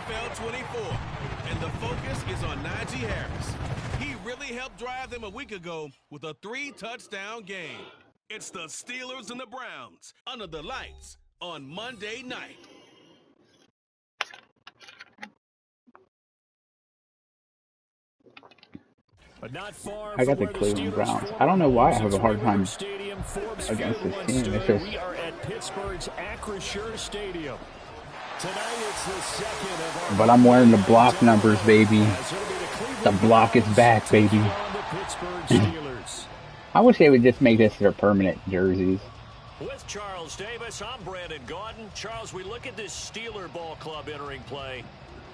NFL 24, and the focus is on Najee Harris. He really helped drive them a week ago with a 3-touchdown game. It's the Steelers and the Browns under the lights on Monday night. I got the Cleveland Browns. I don't know why I have a hard time against this team. It's just... We are at Pittsburgh's Acrisure Stadium. Tonight it's the second of our... But I'm wearing the block numbers, baby. The block is back, baby. I wish they would just make this their permanent jerseys. With Charles Davis, I'm Brandon Gaudin. Charles, we look at this Steeler ball club entering play.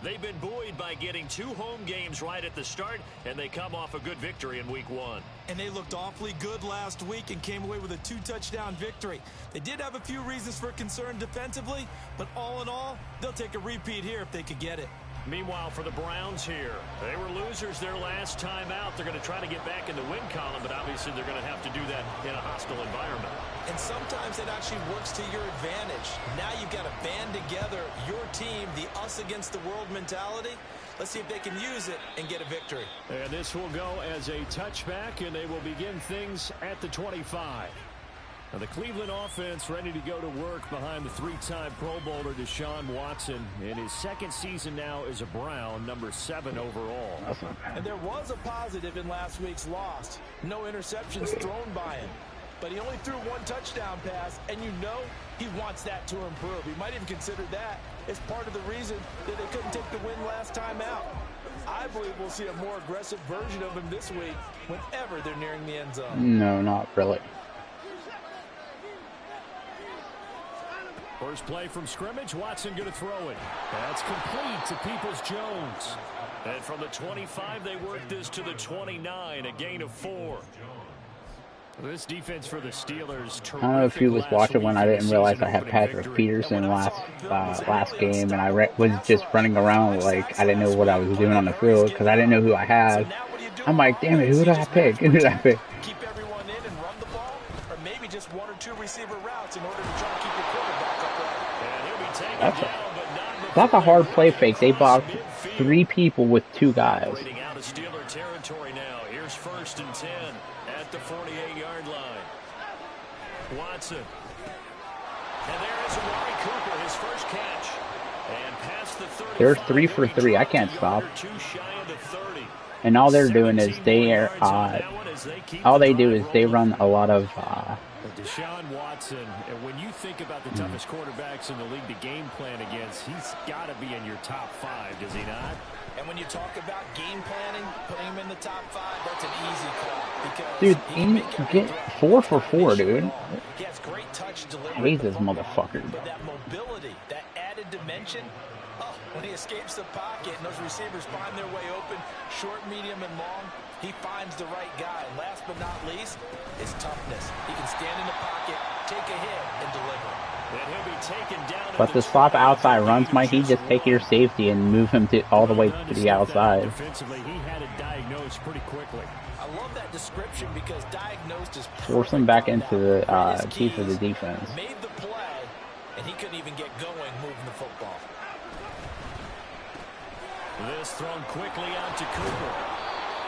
They've been buoyed by getting 2 home games right at the start, and they come off a good victory in Week 1. And they looked awfully good last week and came away with a 2-touchdown victory. They did have a few reasons for concern defensively, but all in all, they'll take a repeat here if they could get it. Meanwhile, for the Browns here, they were losers their last time out. They're going to try to get back in the win column, but obviously they're going to have to do that in a hostile environment. And sometimes it actually works to your advantage. Now you've got to band together your team, the us against the world mentality. Let's see if they can use it and get a victory. And this will go as a touchback, and they will begin things at the 25. Now the Cleveland offense ready to go to work behind the 3-time Pro Bowler Deshaun Watson in his second season now as a Brown, number 7 overall. And there was a positive in last week's loss. No interceptions thrown by him. But he only threw 1 touchdown pass, and you know he wants that to improve. He might even consider that as part of the reason that they couldn't take the win last time out. I believe we'll see a more aggressive version of him this week whenever they're nearing the end zone. No, not really. First play from scrimmage, Watson going to throw it. That's complete to Peoples-Jones. And from the 25, they work this to the 29, a gain of 4. This defense for the Steelers. I don't know if you was watching when I didn't realize I had Patrick Peterson last game, and I was just running around like I didn't know what I was doing on the field because I didn't know who I had. I'm like, damn it, who did I pick? Who did I pick? Keep everyone in and run the ball, or maybe just 1 or 2 receiver routes in order to try to keep your quarterback upright. That's a hard play fake. They blocked 3 people with 2 guys. Out of Steeler territory now. Here's 1st and 10 at the 48-yard line. Watson. And there is Amari Cooper, his first catch. And past the 30. They're 3 for 3. I can't stop. And all they're doing is all they do is they run a lot of Deshaun Watson, and when you think about the toughest quarterbacks in the league to game plan against, he's got to be in your top 5, does he not? And when you talk about game planning, putting him in the top 5, that's an easy call. Because dude, he get 4 for 4, dude. He has great touch delivery. I hate this motherfucker. But that mobility, that added dimension, when he escapes the pocket and those receivers find their way open, short, medium, and long, he finds the right guy. And last but not least, his toughness. He can stand in the pocket, take a hit, and deliver. And he'll be taken down. But the slot outside runs, Mike, he just take your safety and move him all the way to the outside. Defensively, he had it diagnosed pretty quickly. I love that description because diagnosed is force him back into the teeth of the defense. Made the play, and he couldn't even get going moving the football. This thrown quickly out to Cooper.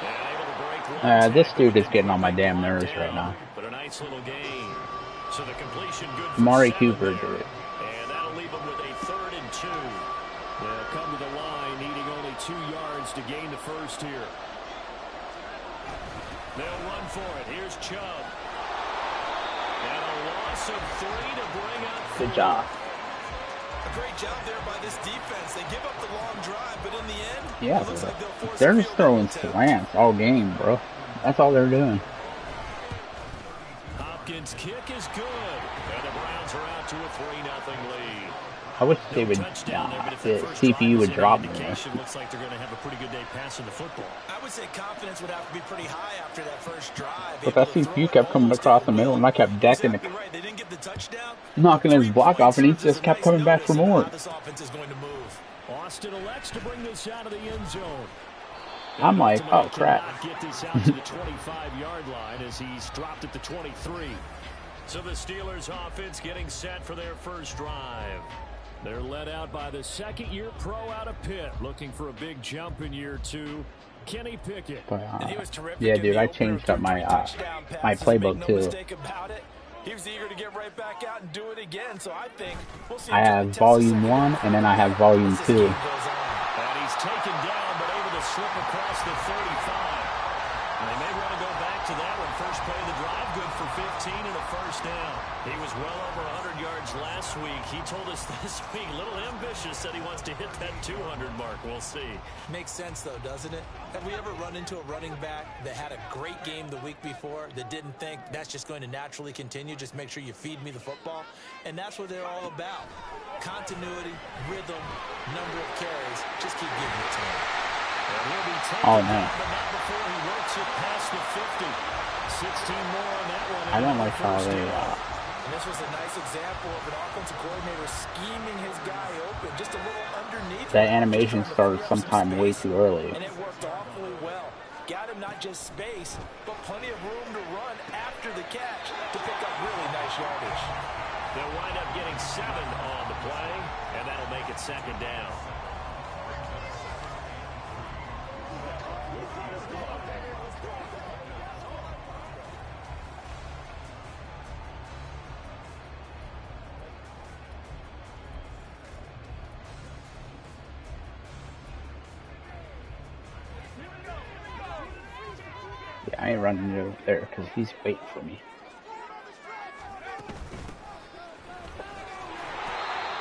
And able to break this dude is getting on my damn nerves right now. But a nice little gain. So the completion good for Amari Cooper did it. And that'll leave him with a 3rd and 2. They'll come to the line needing only 2 yards to gain the first here. They'll run for it. Here's Chubb. And a loss of 3 to bring up 4. Good job. A great job there by this defense. They give up the long drive, but in the end, yeah, it looks like they'll force they're just throwing slants all game, bro. That's all they're doing. Hopkins' kick is good, and the Browns are out to a 3-0 lead. I wish they would, the CPU would drop me. Looks like they're going to have a pretty good day passing the football. I would say confidence would have to be pretty high after that first drive. But that CPU kept coming across the middle, and I kept decking it, knocking his block off, and he just kept coming back for more. Austin elects to bring this out of the end zone. I'm like, oh crap. Get this out to the 25-yard line as he's dropped at the 23. So the Steelers offense getting set for their first drive. They're led out by the second-year pro out of Pitt, looking for a big jump in year 2. Kenny Pickett. But, yeah, dude, I changed up my my playbook too. He was eager to get right back out and do it again, so I think we'll see. I have volume 1 and then I have volume 2. And he's taken down, but able to slip across the 35. And they may want to go back to that one. First play of the drive, good for 15 and a first down. He was well over 100 yards last week. He told us this week, a little ambitious, said he wants to hit that 200 mark. We'll see. Makes sense, though, doesn't it? Have we ever run into a running back that had a great game the week before that didn't think that's just going to naturally continue? Just make sure you feed me the football. And that's what they're all about. Continuity, rhythm, number of carries. Just keep giving it to him. Oh, man. But not before he works it past the 50. 16 more on that one. I don't like how they... And this was a nice example of an offensive coordinator scheming his guy open, just a little underneath. That animation started sometime way too early. And it worked awfully well. Got him not just space, but plenty of room to run after the catch to pick up really nice yardage. They'll wind up getting 7 on the play, and that'll make it second down. Yeah, I ain't running over there because he's waiting for me.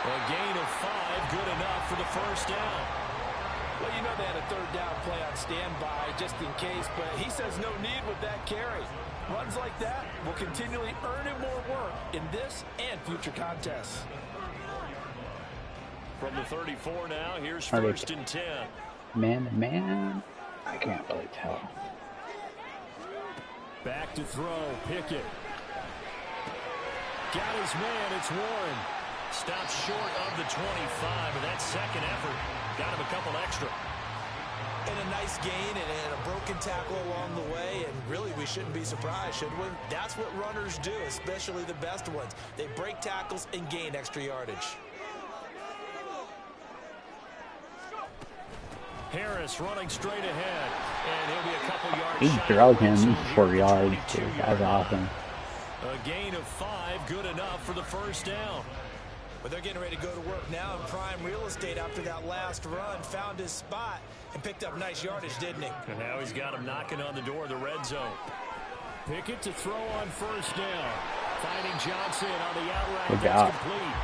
A gain of 5, good enough for the first down. Well, you know they had a third down play on standby just in case, but he says no need with that carry. Runs like that will continually earn him more work in this and future contests. From the 34 now, here's first and 10. Man, I can't really tell. Back to throw, Pickett. Got his man, it's Warren. Stops short of the 25, and that second effort got him a couple extra. And a nice gain and a broken tackle along the way, and really we shouldn't be surprised, should we? That's what runners do, especially the best ones. They break tackles and gain extra yardage. Harris running straight ahead, and he'll be a couple yards He shy. drug him for yards, dude. That's awesome. A gain of 5, good enough for the first down. But they're getting ready to go to work now in prime real estate after that last run. Found his spot and picked up nice yardage, didn't he? And now he's got him knocking on the door of the red zone. Pickett to throw on first down. Finding Johnson on the out route. That's complete.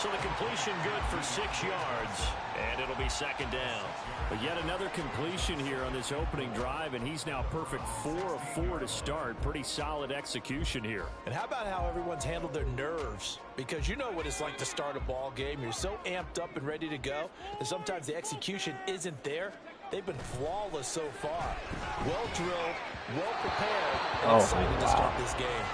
So the completion good for 6 yards. And it'll be second down. But yet another completion here on this opening drive, and he's now perfect 4 of 4 to start. Pretty solid execution here. And how about how everyone's handled their nerves? Because you know what it's like to start a ball game. You're so amped up and ready to go that sometimes the execution isn't there. They've been flawless so far. Well drilled, well prepared, and excited to start this game.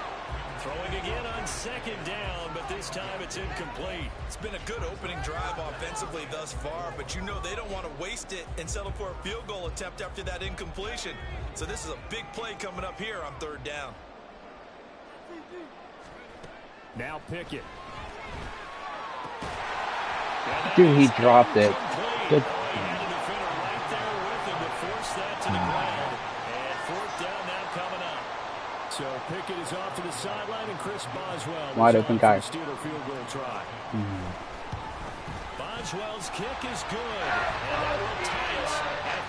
Throwing again on second down, but this time it's incomplete. It's been a good opening drive offensively thus far, but you know they don't want to waste it and settle for a field goal attempt after that incompletion. So this is a big play coming up here on third down. Now Pickett. Dude, he dropped it. Good. He had a defender right there with him to force that to the ground. And fourth down now coming up. So Pickett is off to the sideline, and Chris Boswell wide open guy. Steeler field goal try. Boswell's kick is good, and that will tie us at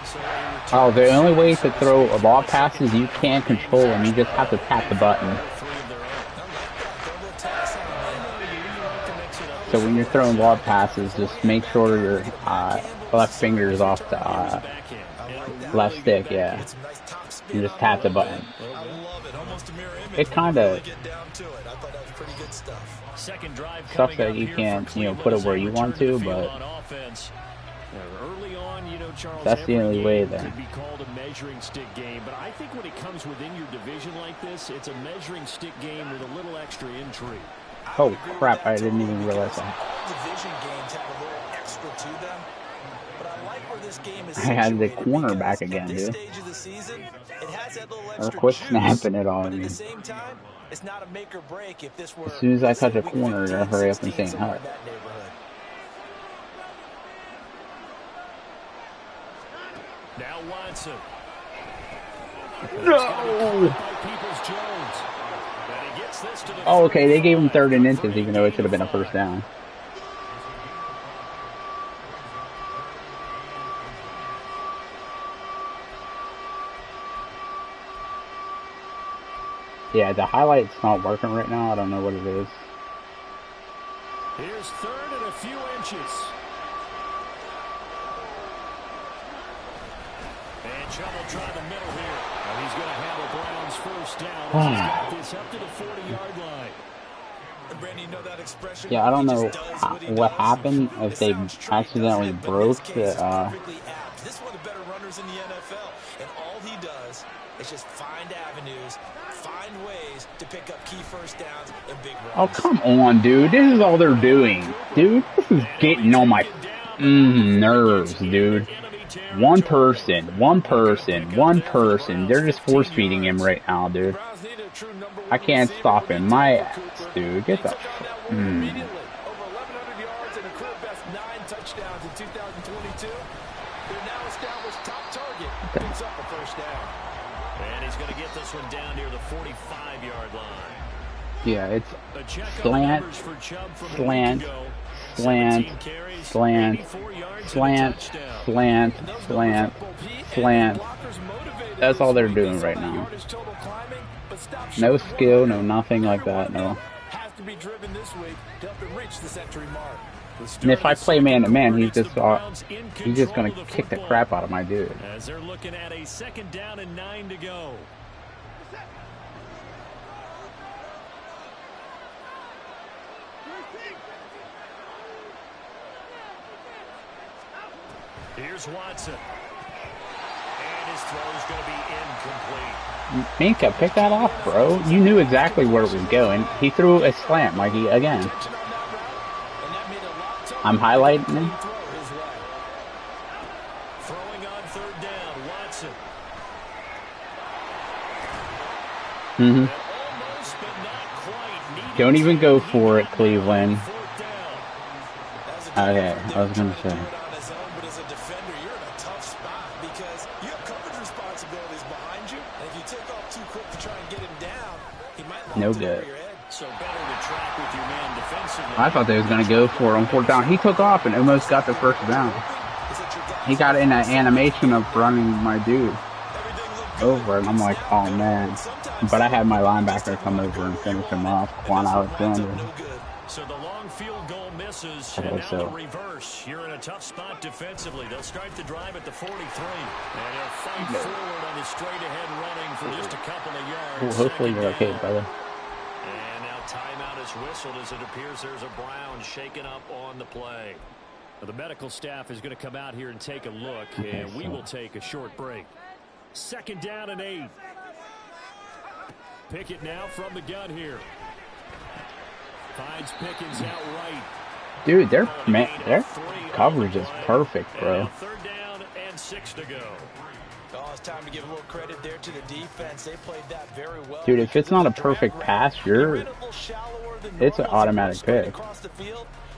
3-3. So the only way to throw a ball pass is you can't control them. You just have to tap the button. So when you're throwing ball passes, just make sure your left finger is off the left stick. Yeah. You just tap the button. It kind of stuff that you can't, put it where you want to, but that's the only way there. Could be called a measuring stick game, but I think when it comes within your division like this, it's a measuring stick game with a little extra intrigue. Oh crap! I didn't even realize that. Division games have a little extra to them. This game is I had the corner back again, dude. Season, it has that little or quit snapping it on me. At the same time, It's not a make or break if this were. As soon as I touch a corner, they'll hurry up and say hut. Now Watson. No! Oh, okay, they gave him 3rd and inches, even though it should have been a 1st down. Yeah, the highlight's not working right now. I don't know what it is. Here's 3rd and a few inches. And trouble trying the middle here. And he's going to have a Browns 1st down. He's got this up to the 40-yard line. Yeah, I don't know what happened, if they accidentally broke the, This is one of the better runners in the NFL, and all he does is just find avenues, find ways to pick up key 1st downs and big runs. Oh, come on, dude. This is all they're doing. Dude, this is getting on my nerves, dude. One person. They're just force-feeding him right now, dude. I can't stop him. My ass, dude. Get the... Over 1,100 yards and a career best 9 touchdowns in 2022. Their now established top target picks up a 1st down. And he's going to get this one down near the 45-yard line. Yeah, it's slant, slant, slant, slant, slant, slant, slant, slant. That's all they're doing right now. No skill, no nothing like that, no. And if I play man-to-man, he's just going to kick the crap out of my dude. As they're looking at a 2nd down and 9 to go. Here's Watson. And his throw's going to be incomplete. Minka, pick that off, bro. You knew exactly where it was going. He threw a slant, Mikey, again. I'm highlighting him. Throwing on 3rd down, Watson. Don't even go for it, Cleveland. Okay, I was going to say. No good. I thought they was going to go for it on 4th down. He took off and almost got the 1st down. He got in an animation of running my dude over, and I'm like, oh man. But I had my linebacker come over and finish him off. Quan Alexander. So the long field goal misses, and now the reverse. You're in a tough spot defensively. They'll start the drive at the 43, and they'll fight forward on the straight-ahead running for just a couple of yards. Well, hopefully you're okay, brother. And now timeout is whistled as it appears there's a Brown shaken up on the play. Well, the medical staff is going to come out here and take a look, and we will take a short break. 2nd down and 8. Pickett now from the gun here. Finds Pickens out right. Dude, their coverage is perfect, bro. 3rd down and 6 to go. Oh, it's time to give a little credit there to the defense. They played that very well. Dude, if it's not a perfect pass, it's an automatic pick.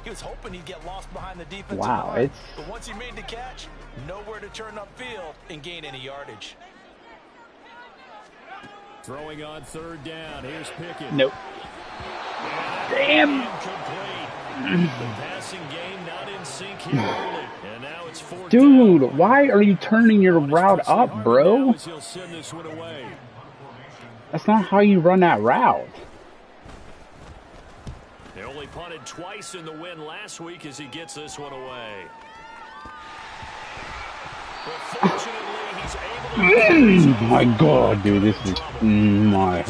He was hoping he'd get lost behind the defensive wow, line, but once he made the catch, nowhere to turn upfield and gain any yardage. Throwing on 3rd down. Here's Pickett. Nope. Damn. The passing game not in sync here early. And now it's 4th Dude, down. why are you turning your route up, bro? That's not how you run that route. They only punted twice in the win last week as he gets this one away. But fortunately, he's able to... My God, dude, this is my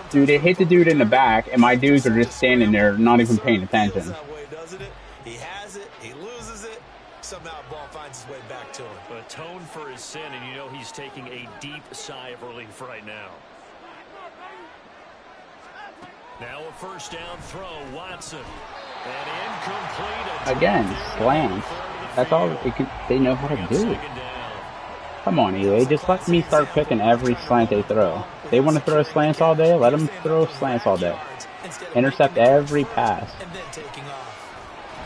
dude, it hit the dude in the back, and my dudes are just standing there, not even paying attention. He has it, he loses it, somehow the ball finds its way back to him. Atone for his sin, and you know he's taking a deep sigh of relief right now. Now a 1st down throw, Watson. And incomplete. Again, slants. That's all they know how to do. Come on, Eli, just let me start picking every slant they throw. They want to throw slants all day. Let them throw slants all day. Intercept every pass. And then taking off.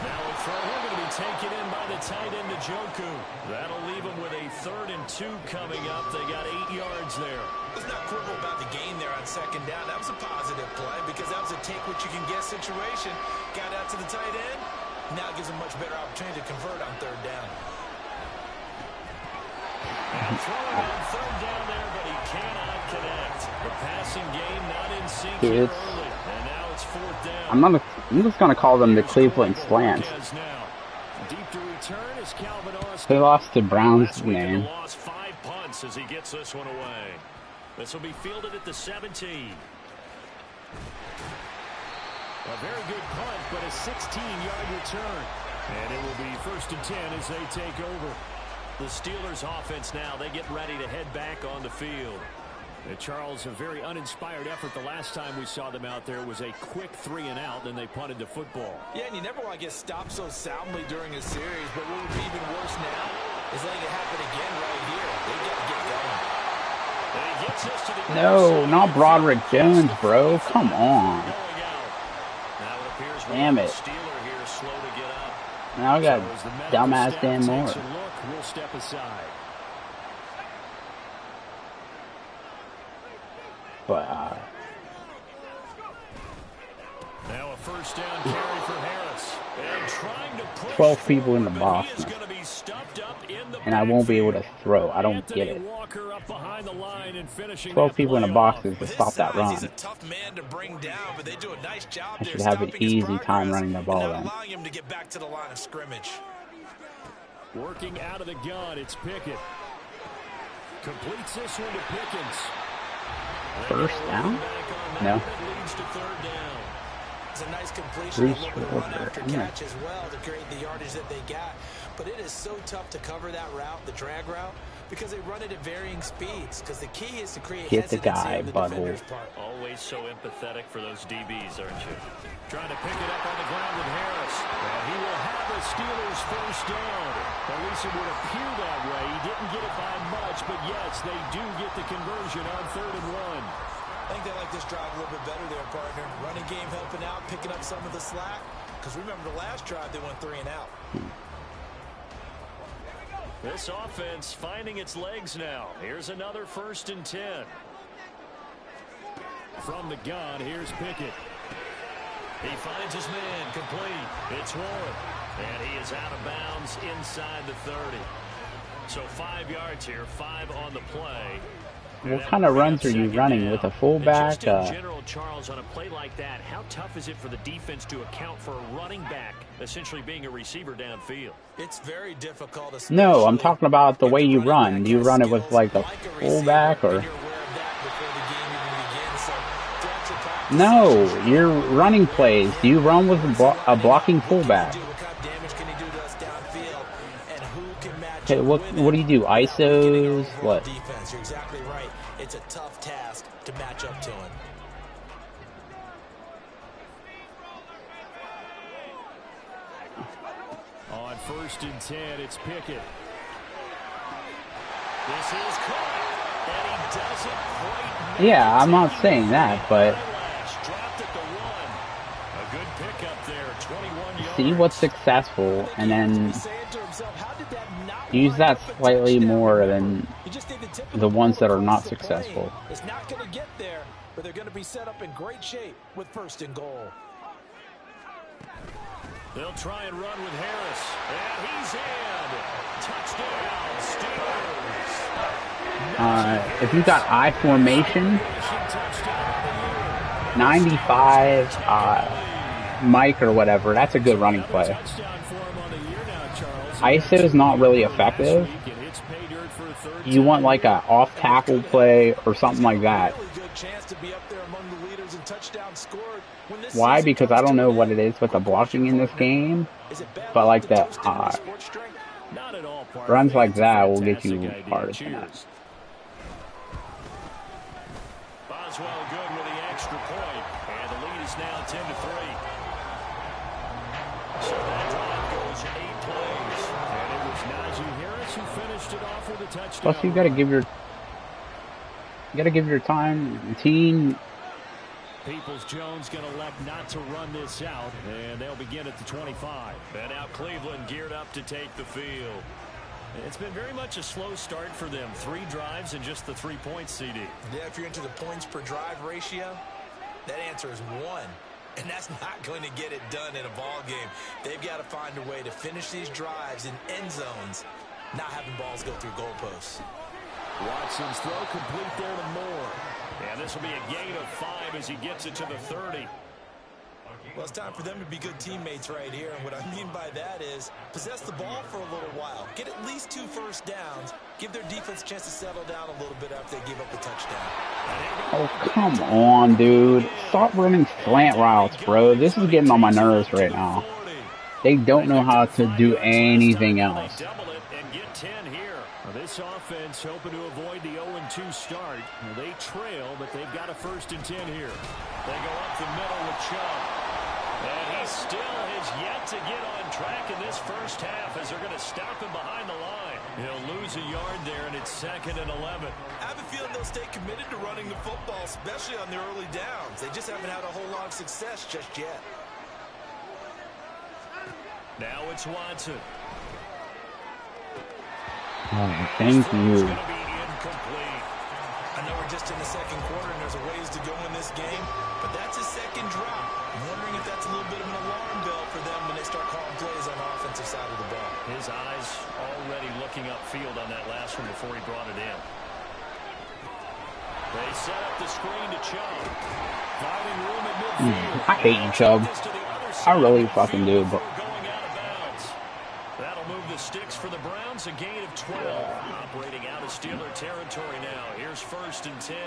Now a throw going to be taken in by the tight end Njoku. That'll leave them with a 3rd and 2 coming up. They got 8 yards there. Let's not quibble about the gain there on 2nd down. That was a positive play because that was a take what you can get situation. Got out to the tight end. Now it gives them much better opportunity to convert on 3rd down. And throwing on 3rd down there, but he cannot connect. The passing game not in sync here early. And now it's 4th down. I'm just gonna call them the Cleveland slants. Deep to return is Calvin Austin. They lost to Brown's name. Lost 5 punts as he gets this one away. This will be fielded at the 17. A very good punt, but a 16-yard return. And it will be 1st and 10 as they take over. The Steelers offense now, they get ready to head back on the field. And Charles, a very uninspired effort. The last time we saw them out there was a quick 3 and out, then they punted the football. Yeah, and you never want to get stopped so soundly during a series, but what would be even worse now is letting it happen again right here. They got to get going. And he gets us to the No, not Broderick Jones, bro. Come on. Damn it. Now I got dumbass Dan Moore. We'll step aside. But, now a 1st down carry for Harris. And trying to push 12 people in the box now. And I won't be able to throw. I don't get it. 12 people in the boxes to stop that run. He's a tough man to bring down, but they do a nice job. I should have an easy time running the ball then. Allowing him to get back to the line of scrimmage. Working out of the gun, it's Pickett. Completes this one to Pickens. 1st down? No. It's a nice completion, a little bit of run after catch as well to create the yardage that they got. But it is so tough to cover that route, the drag route, because they run it at varying speeds. Because the key is to create Get the hesitancy guy, on the butthole. defender's part. Always so empathetic for those DBs, aren't you? Trying to pick it up on the ground with Harris. And he will have the Steelers 1st down. At least it would appear that way. He didn't get it by much, but yes, they do get the conversion on 3rd and 1. I think they like this drive a little bit better there, partner. Running game helping out, picking up some of the slack. Because remember the last drive, they went 3 and out. This offense finding its legs now. Here's another 1st and 10. From the gun, here's Pickett. He finds his man, complete. It's Warren. And he is out of bounds inside the 30. So 5 yards here, 5 on the play. What kind of runs are you running with a fullback? Just in general, Charles, on a play like that, how tough is it for the defense to account for a running back essentially being a receiver downfield? It's very difficult. No, I'm talking about the way you run. Do you run it with like a fullback or? No, you're running plays. Do you run with a blocking fullback? Okay, what do you do? ISOs? What? Defense, you're exactly right. It's a tough task to match up to him. On 1st and 10, it's Pickett. This is caught, and he doesn't quite. Yeah, I'm not saying that, but Dropped at the 1. A good pickup there, 21 yards. see what's successful, and then use that slightly more than the ones that are not successful. It's not going to get there, but they're going to be set up in great shape with 1st and goal. They'll try and run with Harris, and he's in. Touchdown, Steelers. If you got I formation, 95 Mike or whatever, that's a good running play. ISO is not really effective. You want like a off tackle play or something like that. Why? Because I don't know what it is with the blocking in this game, but like the runs like that will get you harder than that. Boswell good with the extra point, and the lead is now 10-3. So that drive goes 8 plays, and it was Najee Harris who finished it off with a touchdown. Plus, you got to give your You gotta give your time, routine. Peoples-Jones going to elect not to run this out, and they'll begin at the 25. And now Cleveland geared up to take the field. It's been very much a slow start for them. 3 drives and just the 3 points, CD. Yeah, if you're into the points per drive ratio, that answer is 1. And that's not going to get it done in a ball game. They've got to find a way to finish these drives in end zones, not having balls go through goalposts. Watson's throw complete there to Moore. And this will be a gain of 5 as he gets it to the 30. Well, it's time for them to be good teammates right here. And what I mean by that is possess the ball for a little while. Get at least 2 first downs. Give their defense a chance to settle down a little bit after they give up the touchdown. Oh, come on, dude. Stop running slant routes, bro. This is getting on my nerves right now. They don't know how to do anything else. This offense hoping to avoid the 0-2 start. They trail, but they've got a 1st and 10 here. They go up the middle with Chubb. And he still has yet to get on track in this first half as they're going to stop him behind the line. He'll lose a yard there, and it's 2nd and 11. I have a feeling they'll stay committed to running the football, especially on the early downs. They just haven't had a whole lot of success just yet. Now it's Watson. Oh, thank you. I know we're just in the 2nd quarter and there's a ways to go in this game, but that's his 2nd drop. I'm wondering if that's a little bit of an alarm bell for them when they start calling plays on the offensive side of the ball. His eyes already looking upfield on that last one before he brought it in. They set up the screen to Chubb. Finding room at midfield. I hate you, Chubb. I really fucking do, but that'll move the sticks for the Browns, a gain of 12. Operating out of Steeler territory now. Here's 1st and 10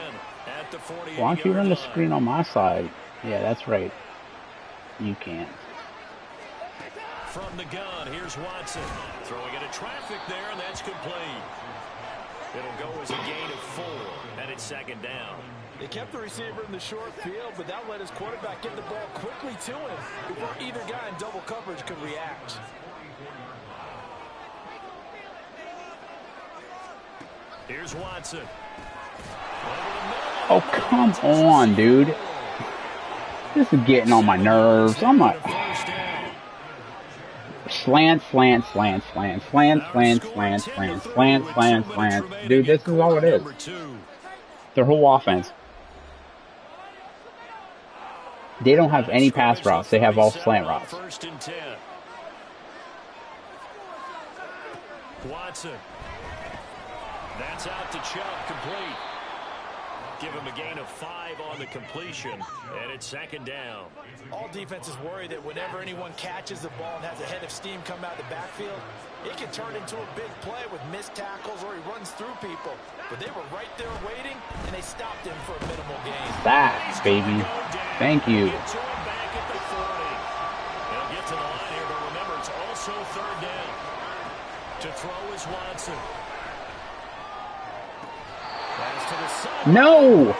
at the 48. Why don't you run the screen on my side? Yeah, that's right. You can't. From the gun, here's Watson. Throwing into traffic there, and that's complete. It'll go as a gain of 4, and it's 2nd down. They kept the receiver in the short field, but that let his quarterback get the ball quickly to him before either guy in double coverage could react. Here's Watson. Oh, come on, dude. This is getting on my nerves. I'm like, slant. Dude, this is all it is. Their whole offense. They don't have any pass routes. They have all slant routes. 1st and 10. Watson. That's out to Chubb, complete. Give him a gain of 5 on the completion, and it's 2nd down. All defenses worry that whenever anyone catches the ball and has a head of steam come out of the backfield, it can turn into a big play with missed tackles or he runs through people. But they were right there waiting, and they stopped him for a minimal gain. That, baby. Thank you. Get to him back at the 40. They'll get to the line here, but remember, it's also 3rd down. To throw is Watson. No!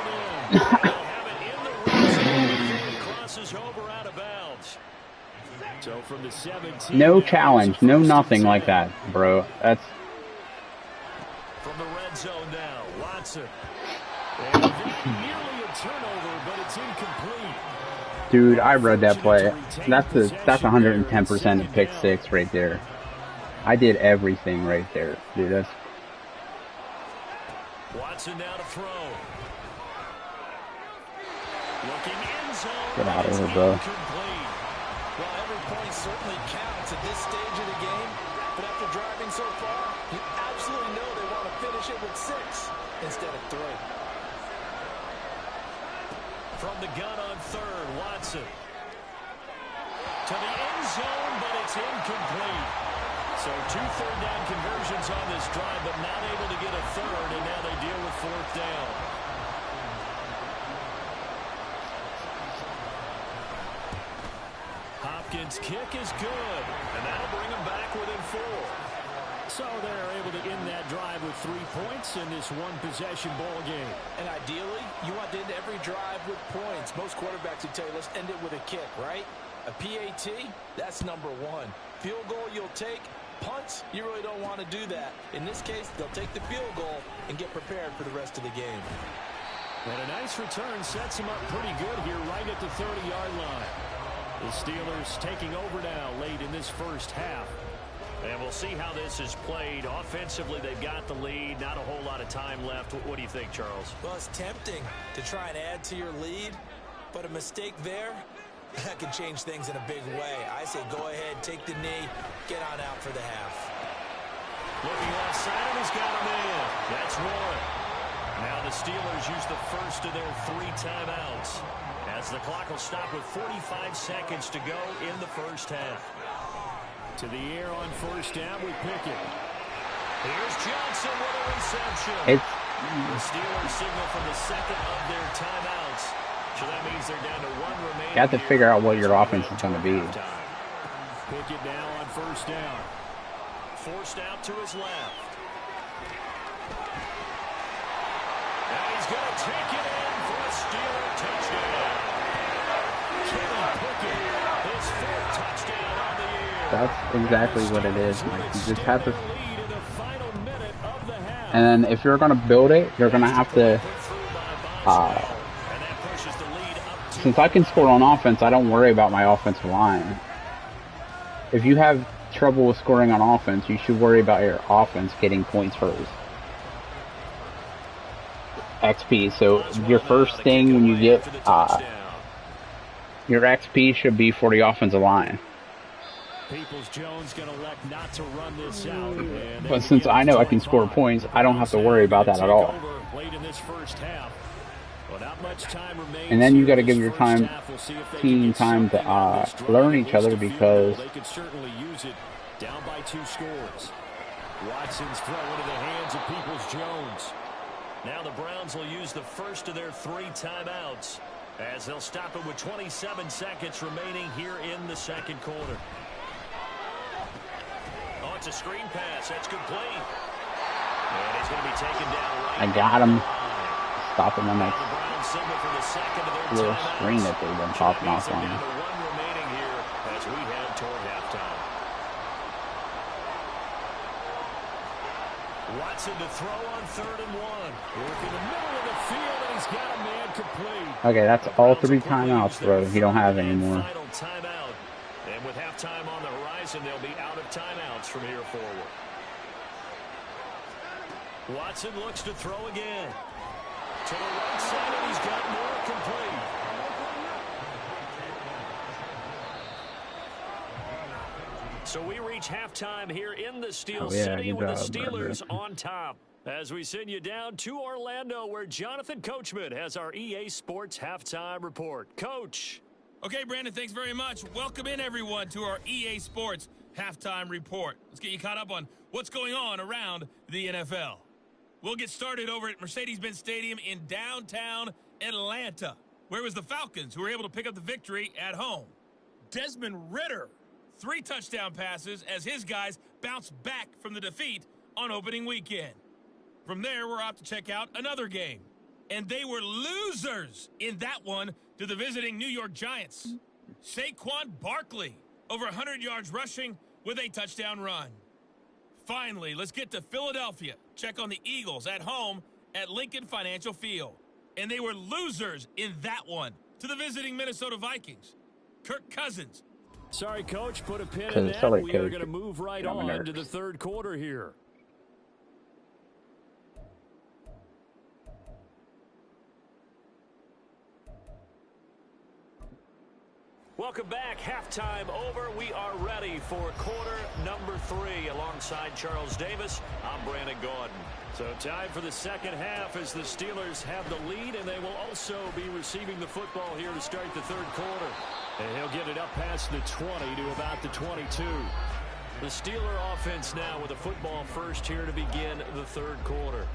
No challenge, no nothing like that, bro. That's from the red zone now. Watson. And nearly a turnover, but it's incomplete. Dude, I read that play. That's 110% of pick 6 right there. I did everything right there, dude. That's Watson now to throw. Looking in zone. Get out of here, bro. Well, every point certainly counts at this stage of the game, but after driving so far, you absolutely know they want to finish it with 6 instead of 3. From the gun on 3rd, Watson. To the end zone, but it's incomplete. So 2 third-down conversions on this drive, but not able to get a 3rd, and now they deal with 4th down. Hopkins' kick is good, and that'll bring them back within 4. So they're able to end that drive with 3 points in this one-possession ball game. And ideally, you want to end every drive with points. Most quarterbacks would tell you, let's end it with a kick, right? A PAT, that's number 1. Field goal you'll take. Punts, you really don't want to do that. In this case, they'll take the field goal and get prepared for the rest of the game. And a nice return sets him up pretty good here right at the 30-yard line. The Steelers taking over now late in this first half. And we'll see how this is played. Offensively, they've got the lead. Not a whole lot of time left. What do you think, Charles? Well, it's tempting to try and add to your lead, but a mistake there, that can change things in a big way. I say go ahead, take the knee, get on out for the half. Looking left side, and he's got him in. That's one. Now the Steelers use the first of their 3 timeouts, as the clock will stop with 45 seconds to go in the first half. To the air on first down with Pickett. Here's Johnson with a reception. The Steelers signal from the second of their timeouts. So that means they're down to 1 remaining. You have to figure out what your offense is going to be. Pickett now on first down. Forced out to his left. And he's going to take it in for a Steeler touchdown. Kenny Pickett, his 4th touchdown on the year. That's exactly what it is. Like, you just have to. And then if you're going to build it, you're going to have to. Since I can score on offense, I don't worry about my offensive line. If you have trouble with scoring on offense, you should worry about your offense getting points first. XP. So your first thing when you get your XP should be for the offensive line. Peoples-Jones going to elect not to run this out. But since I know I can score points, I don't have to worry about that at all. And then you got to give your team time to learn each other, because they could certainly use it. Down by 2 scores. Watson's throw into the hands of Peoples-Jones. Now the Browns will use the first of their 3 timeouts, as they'll stop it with 27 seconds remaining here in the second quarter. Oh, it's a screen pass. That's complete. And he's going to be taken down right. I got him. Stop him on that little screen that they've been popping off on. Remaining here as we head toward halftime. Watson to throw on 3rd and 1. Work in the middle of the field, and he's got a man complete. Okay, that's all 3 timeouts, bro. You don't have any more. Final timeout. And with halftime on the horizon, they'll be out of timeouts from here forward. Watson looks to throw again. To the right side, and he's got more complete. So we reach halftime here in the Steel City with the Steelers on top. As we send you down to Orlando, where Jonathan Coachman has our EA Sports Halftime Report. Coach. Okay, Brandon, thanks very much. Welcome in, everyone, to our EA Sports Halftime Report. Let's get you caught up on what's going on around the NFL. We'll get started over at Mercedes-Benz Stadium in downtown Atlanta, where it was the Falcons who were able to pick up the victory at home. Desmond Ridder, 3 touchdown passes as his guys bounced back from the defeat on opening weekend. From there, we're off to check out another game. And they were losers in that one to the visiting New York Giants. Saquon Barkley, over 100 yards rushing with a touchdown run. Finally, let's get to Philadelphia. Check on the Eagles at home at Lincoln Financial Field. And they were losers in that one to the visiting Minnesota Vikings. Kirk Cousins. Sorry, Coach, put a pin in that. We are going to move right on to the third quarter here. Welcome back. Halftime over. We are ready for quarter number 3. Alongside Charles Davis, I'm Brandon Gordon. So time for the second half as the Steelers have the lead, and they will also be receiving the football here to start the third quarter. And he'll get it up past the 20 to about the 22. The Steeler offense now with the football first here to begin the third quarter.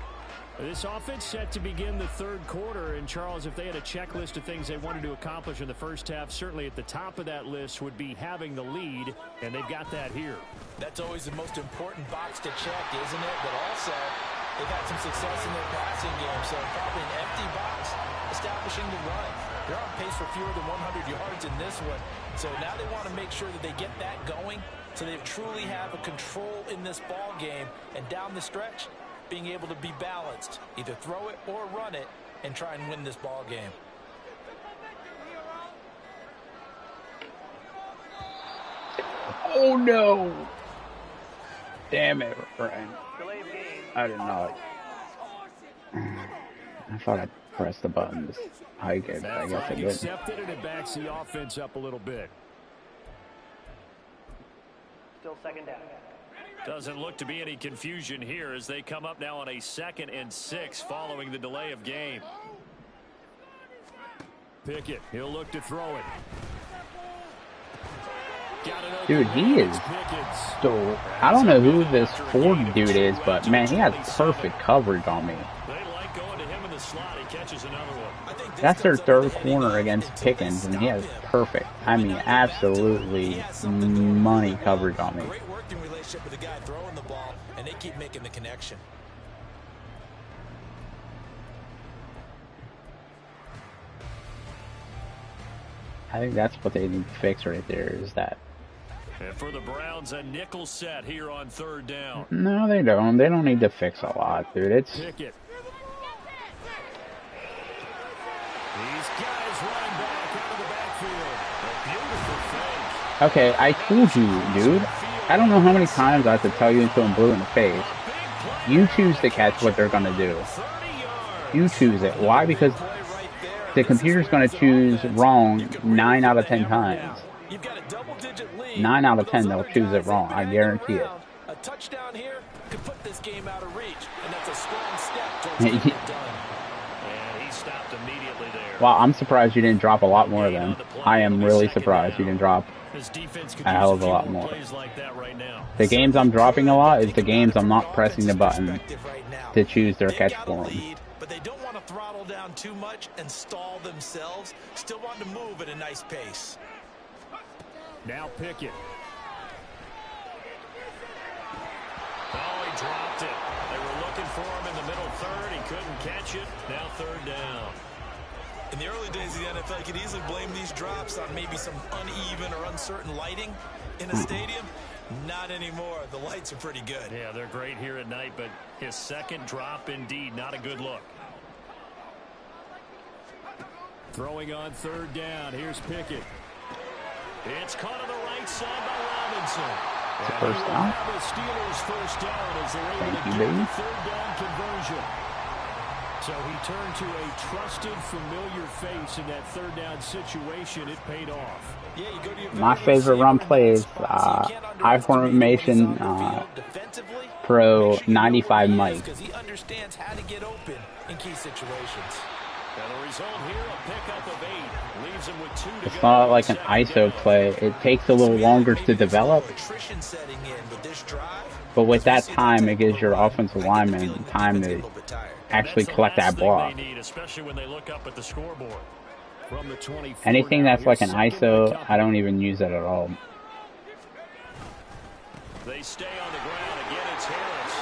This offense set to begin the third quarter, and Charles, if they had a checklist of things they wanted to accomplish in the first half, certainly at the top of that list would be having the lead, and they've got that here. That's always the most important box to check, isn't it? But also, they've had some success in their passing game, so probably an empty box establishing the run. They're on pace for fewer than 100 yards in this one, so now they want to make sure that they get that going so they truly have a control in this ball game, and down the stretch, being able to be balanced, either throw it or run it, and try and win this ball game. Oh no! Damn it, Brian. I did not. I thought I pressed the buttons. I guess I did. Accepted, and it backs the offense up a little bit. Still second down. Doesn't look to be any confusion here as they come up now on a 2nd and 6 following the delay of game. Pickett, he'll look to throw it. Dude, he is still. I don't know who this Ford dude is, but man, he has perfect coverage on me. They like going to him in the slot. He catches another one. That's their 3rd corner against Pickens, and he has perfect. I mean, absolutely money coverage on me. Great working relationship with the guy throwing the ball, and they keep making the connection. I think that's what they need to fix right there. Is that. And for the Browns, a nickel set here on 3rd down. No, they don't. They don't need to fix a lot, dude. It's. Pickett. These guys running back out of the backfield. A beautiful fake. Okay, I told you, dude. I don't know how many times I have to tell you until I'm blue in the face. You choose to catch what they're going to do. You choose it. Why? Because the computer's going to choose wrong 9 out of 10 times. 9 out of 10 they'll choose it wrong. I guarantee it. A touchdown here could put this game out of reach, and that's a strong step towards getting it done. And he stopped immediately there. Wow, I'm surprised you didn't drop a lot more of them. I am really surprised you didn't drop a hell of a lot more. The games I'm dropping a lot is the games I'm not pressing the button to choose their catch for them. But they don't want to throttle down too much and stall themselves. Still want to move at a nice pace. Now Pickett. Oh, he dropped it. They were looking for him in the middle 3rd. He couldn't catch it. Now 3rd down. In the early days of the NFL, you could easily blame these drops on maybe some uneven or uncertain lighting in a stadium. Not anymore. The lights are pretty good. Yeah, they're great here at night, but his 2nd drop, indeed, not a good look. Throwing on 3rd down. Here's Pickett. It's caught on the right side by Robinson. It's a first down. The Steelers first down as they're able to get the 3rd down conversion. So he turned to a trusted, familiar face in that 3rd down situation. It paid off. Yeah, you go to your My favorite run plays, high formation, pro 95 Mike. Because he understands how to get open in key situations. And the result here, a pickup of 8. Leaves him with 2 to It's go. not like an ISO play. It takes a little longer to develop. But with that time, it gives your offensive lineman time to actually collect that block. Especially when they look up at the scoreboard. From the 24, Anything that's like an ISO, I don't even use it at all. They stay on the ground. Again, it's Harris.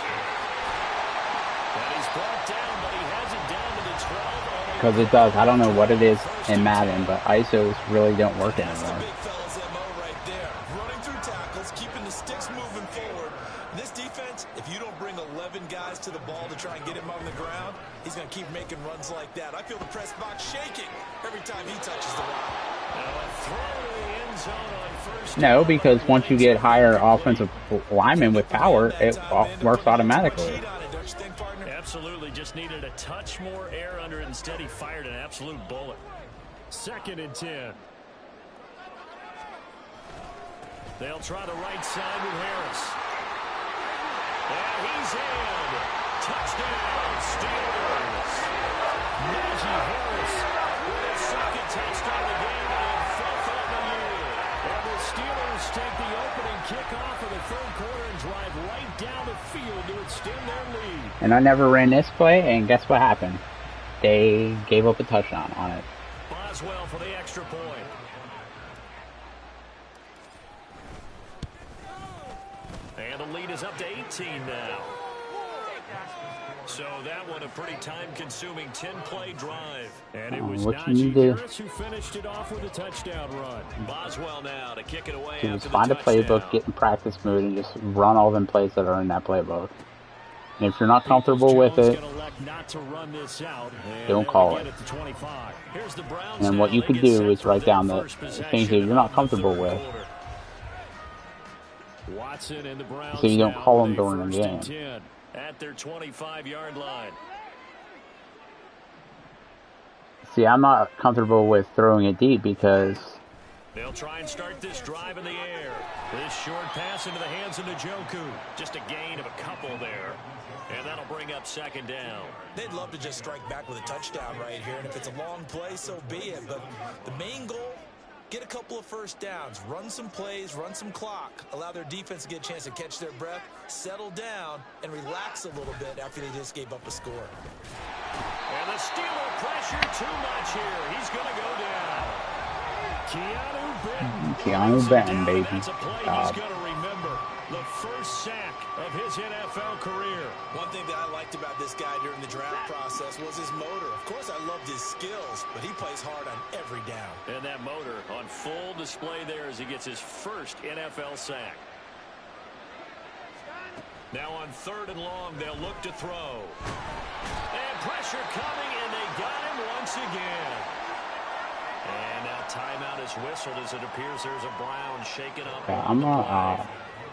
And he's brought down, but he has it down to the 12. Because it does. I don't know what it is in Madden, but ISOs really don't work anymore. Big fella's MO right there. Running through tackles, keeping the sticks moving forward. This defense, if you don't bring 11 guys to the ball to try and get him on the ground, he's going to keep making runs like that. I feel the press box shaking every time he touches the rock. No, because once you get higher offensive linemen with power, it works automatically. Absolutely, just needed a touch more air under it. Instead, he fired an absolute bullet. 2nd and 10. They'll try the right side with Harris. And he's in. Touchdown, Steelers. Najee Harris with his 2nd touchdown of the game and 5th on the year. And the Steelers take the opening kickoff of the 3rd quarter and drive right down the field to extend their lead. And I never ran this play, and guess what happened? They gave up a touchdown on it. Boswell for the extra point. And the lead is up to 18 now. So that one a pretty time-consuming 10-play drive. And it was Najee Harris who finished it off with a touchdown run. Boswell now to kick it away. Just find a playbook, get in practice mode, and just run all them plays that are in that playbook. And if you're not comfortable with it, don't call it. And then what you could do is write down the things that you're not comfortable with, so you don't call them during the game. At their 25-yard line. See, I'm not comfortable with throwing it deep because they'll try and start this drive in the air. This short pass into the hands of Njoku. Just a gain of a couple there. And that'll bring up second down. They'd love to just strike back with a touchdown right here. And if it's a long play, so be it. But the main goal, get a couple of first downs, run some plays, run some clock, allow their defense to get a chance to catch their breath, settle down, and relax a little bit after they just gave up a score. And the Steeler pressure too much here. He's going to go down. Keanu Benton, baby. That's a play he's going to remember. The first sack of his NFL career. One thing that I liked about this guy during the draft process was his motor. Of course, I loved his skills, but he plays hard on every down. And that motor on full display there as he gets his first NFL sack. Now on 3rd and long, they'll look to throw. And pressure coming, and they got him once again. And now timeout is whistled as it appears there's a Brown shaking up.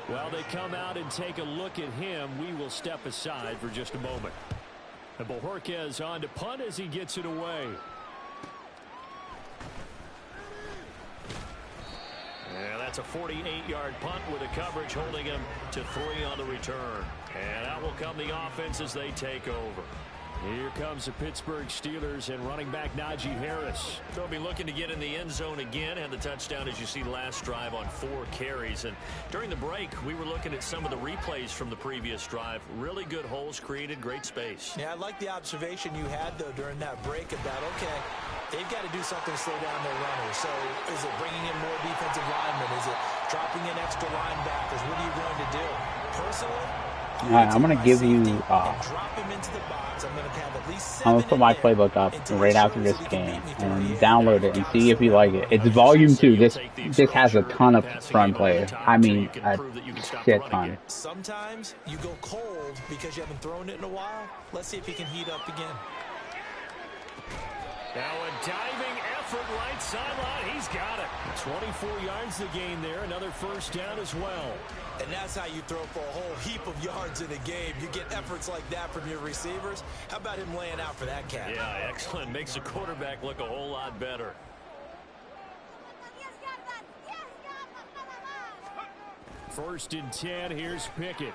Well, they come out and take a look at him. We will step aside for just a moment. And Bojorquez on to punt as he gets it away. And that's a 48-yard punt with a coverage holding him to 3 on the return. And out will come the offense as they take over. Here comes the Pittsburgh Steelers and running back Najee Harris. They'll be looking to get in the end zone again. Had the touchdown, as you see, last drive on 4 carries. And during the break, we were looking at some of the replays from the previous drive. Really good holes created, great space. Yeah, I like the observation you had, though, during that break about, okay, they've got to do something to slow down their runners. So is it bringing in more defensive linemen? Is it dropping in extra linebackers? What are you going to do? Personally, I'm going to give you, I'm going to put my playbook up right after this game and download it and see if you like it. It's volume 2. This has a ton of run plays. I mean, a shit ton. Sometimes you go cold because you haven't thrown it in a while. Let's see if he can heat up again. Now a diving effort right sideline. He's got it. 24 yards to gain there. Another first down as well. And that's how you throw for a whole heap of yards in a game. You get efforts like that from your receivers. How about him laying out for that cat? Yeah, excellent. Makes the quarterback look a whole lot better. First and 10. Here's Pickett.